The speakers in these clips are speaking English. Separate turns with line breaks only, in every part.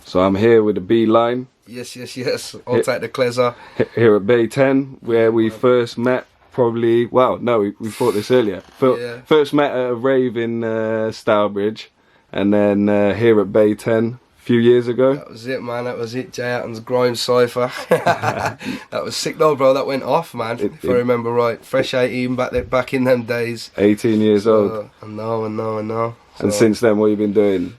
So I'm here with the B line.
Yes. I'll take the pleasure.
Here at Bay 10, where we first met. Probably, well, no, we thought this earlier. First met at a rave in Stourbridge, and then here at Bay 10 a few years ago.
That was it, man. That was it. Jay Atton's Grime Cypher. That was sick though, bro. That went off, man. If I remember right. Fresh 18 back in them days.
18 years old.
I know. So,
and since then, what have you been doing?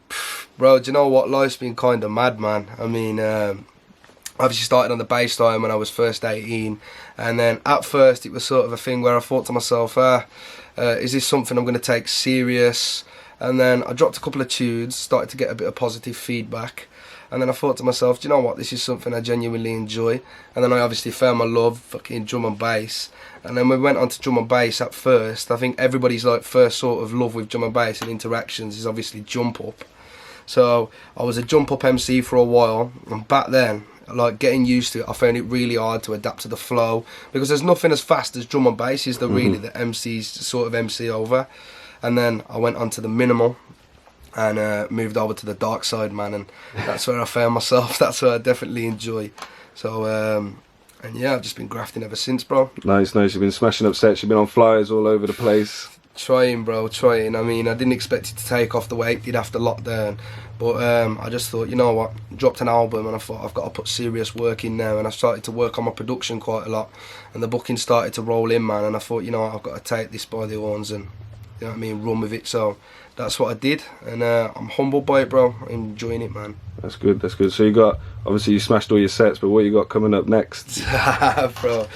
Bro, do you know what? Life's been kind of mad, man. I mean, obviously started on the bass line when I was first 18, and then at first it was sort of a thing where I thought to myself, is this something I'm going to take serious? And then I dropped a couple of tunes, started to get a bit of positive feedback, and then I thought to myself, do you know what, this is something I genuinely enjoy. And then I obviously found my love fucking drum and bass, and then we went on to drum and bass at first. I think everybody's like first sort of love with drum and bass and interactions is obviously jump up. So I was a jump up MC for a while, and back then, like getting used to it, I found it really hard to adapt to the flow, because there's nothing as fast as drum and bass is there really that MCs sort of MC over. And then I went on to the minimal and moved over to the dark side, man, and that's where I found myself. That's what I definitely enjoy. So and yeah, I've just been grafting ever since, bro. Nice.
You've been smashing up sets, you've been on flyers all over the place.
Trying, bro. I mean, I didn't expect it to take off the way it did after lockdown, but I just thought, you know what, dropped an album and I thought I've got to put serious work in now, and I started to work on my production quite a lot, and the booking started to roll in, man, and I thought, you know what, I've got to take this by the horns and, you know what I mean, run with it. So that's what I did, and I'm humbled by it, bro. I'm enjoying it, man.
That's good. So you smashed all your sets, but what you got coming up next?
Bro,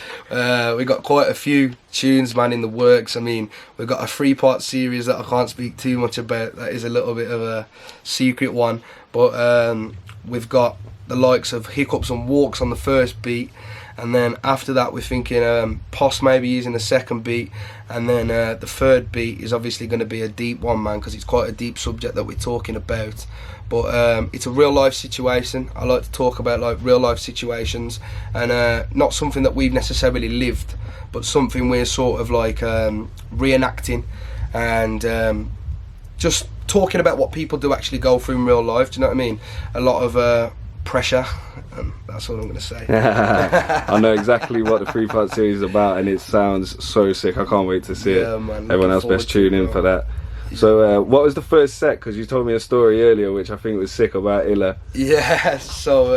we got quite a few tunes, man, in the works. I mean, we've got a 3-part series that I can't speak too much about. That is a little bit of a secret one, but we've got the likes of Hiccups and Walks on the first beat, and then after that we're thinking Poss maybe using the second beat, and then the third beat is obviously going to be a deep one, man, because it's quite a deep subject that we're talking about. But it's a real life situation. I like to talk about like real life situations, and not something that we've necessarily lived, but something we're sort of like reenacting, and just talking about what people do actually go through in real life. Do you know what I mean? A lot of pressure, and that's all I'm going to say.
I know exactly what the 3-part series is about, and it sounds so sick. I can't wait to see it.
Man,
everyone else best tune in for that. So what was the first set, because you told me a story earlier which I think was sick about Illa?
Yeah, so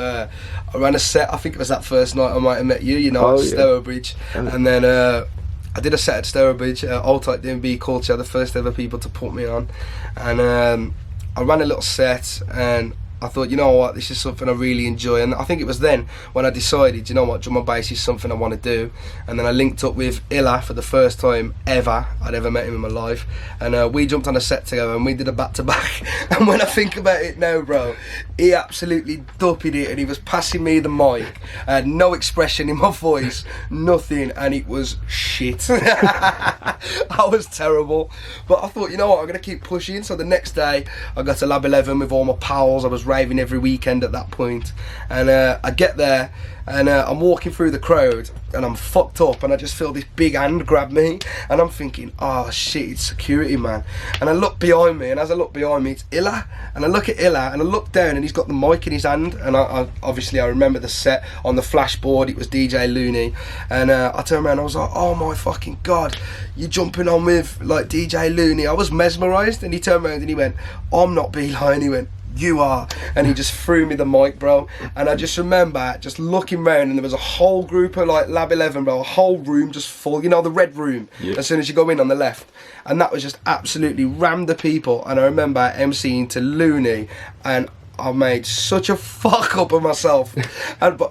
I ran a set, I think it was that first night I might have met you know, at Stourbridge, and then I did a set at Stourbridge, Old Type D&B Culture, the first ever people to put me on, and I ran a little set, and I thought, you know what, this is something I really enjoy. And I think it was then when I decided, you know what, drum and bass is something I want to do. And then I linked up with Illa for the first time ever I'd ever met him in my life, and we jumped on a set together and we did a back-to-back. And when I think about it now, bro, he absolutely duppied it, and he was passing me the mic. I had no expression in my voice, nothing, and it was shit. I was terrible, but I thought, you know what, I'm going to keep pushing. So the next day I got to Lab 11 with all my pals. I was raving every weekend at that point, and I get there, and I'm walking through the crowd, and I'm fucked up, and I just feel this big hand grab me, and I'm thinking, oh shit, it's security, man. And I look behind me, and as I look behind me, it's Illa, and I look at Illa, and I look down, and he's got the mic in his hand, and I obviously I remember the set on the flashboard, it was DJ Looney, and I turned around, I was like, oh my fucking god, you're jumping on with like DJ Looney. I was mesmerised, and he turned around and he went, I'm not Beeline, he went, you are, and he just threw me the mic, bro. And I just remember just looking round, and there was a whole group of like Lab 11, bro, a whole room just full, you know, the red room, as soon as you go in on the left, and that was just absolutely rammed the people. And I remember emceeing to Looney, and I made such a fuck up of myself, and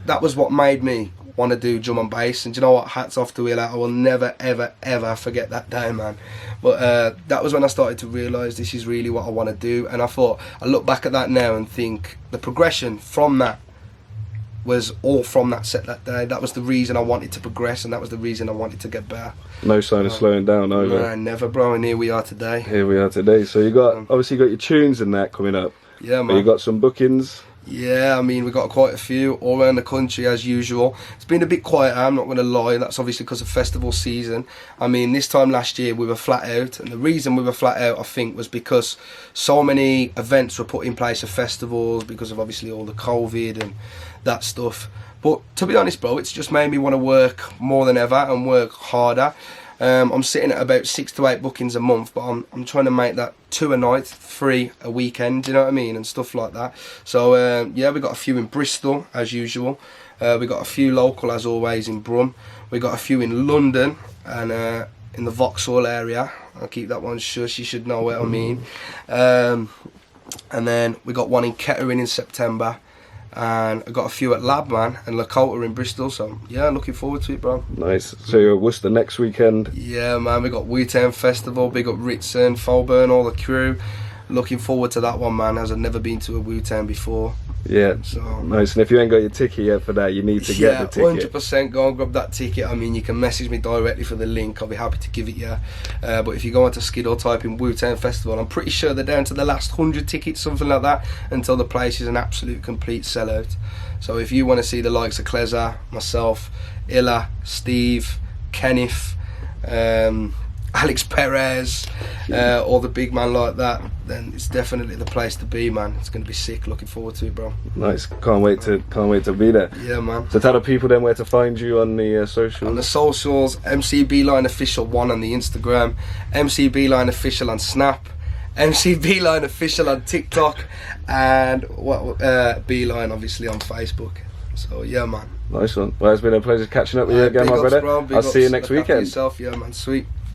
that was what made me want to do drum and bass. And do you know what, hats off to Illa, I will never ever ever forget that day, man. But that was when I started to realise this is really what I want to do. And I thought, I look back at that now and think the progression from that was all from that set that day. That was the reason I wanted to progress, and that was the reason I wanted to get better.
No sign of slowing down over.
Nah, never, bro, and here we are today.
So you got, obviously you got your tunes and that coming up.
Yeah, man.
But you got some bookings.
Yeah, I mean, we got quite a few all around the country as usual. It's been a bit quieter, I'm not going to lie. That's obviously because of festival season. I mean, this time last year we were flat out, and the reason we were flat out, I think, was because so many events were put in place of festivals because of obviously all the COVID and that stuff. But to be honest, bro, it's just made me want to work more than ever and work harder. I'm sitting at about 6 to 8 bookings a month, but I'm trying to make that 2 a night, 3 a weekend, you know what I mean, and stuff like that. So yeah, we got a few in Bristol as usual. We got a few local as always in Brum. We got a few in London and in the Vauxhall area. I'll keep that one shush, you should know what I mean. And then we got one in Kettering in September. And I got a few at Labman and Lakota in Bristol, so yeah, looking forward to it, bro.
Nice. So you're at Worcester next weekend?
Yeah, man, we got Wu-Tang Festival, big up Ritson, Folburn, all the crew. Looking forward to that one, man, as I've never been to a Wu-Tang before.
Yeah, so nice. And if you ain't got your ticket yet for that, you need to get the ticket.
Yeah, 100% go and grab that ticket. I mean, you can message me directly for the link. I'll be happy to give it you. But if you go onto Skid or type in Wu-Tang Festival, I'm pretty sure they're down to the last 100 tickets, something like that, until the place is an absolute complete sellout. So if you want to see the likes of Kleza, myself, Illa, Steve, Kenneth, Alex Perez, or the big man like that, then it's definitely the place to be, man. It's going to be sick. Looking forward to it, bro.
Nice. Can't wait to be there.
Yeah, man.
So tell the people then where to find you on the socials.
On the socials, MCBline Official 1 on the Instagram, MCBline Official on Snap, MCBline Official on TikTok, and Beeline obviously on Facebook. So yeah, man.
Nice one. Well, it's been a pleasure catching up with you again, my brother. I'll see you next weekend.
Yourself, yeah, man. Sweet.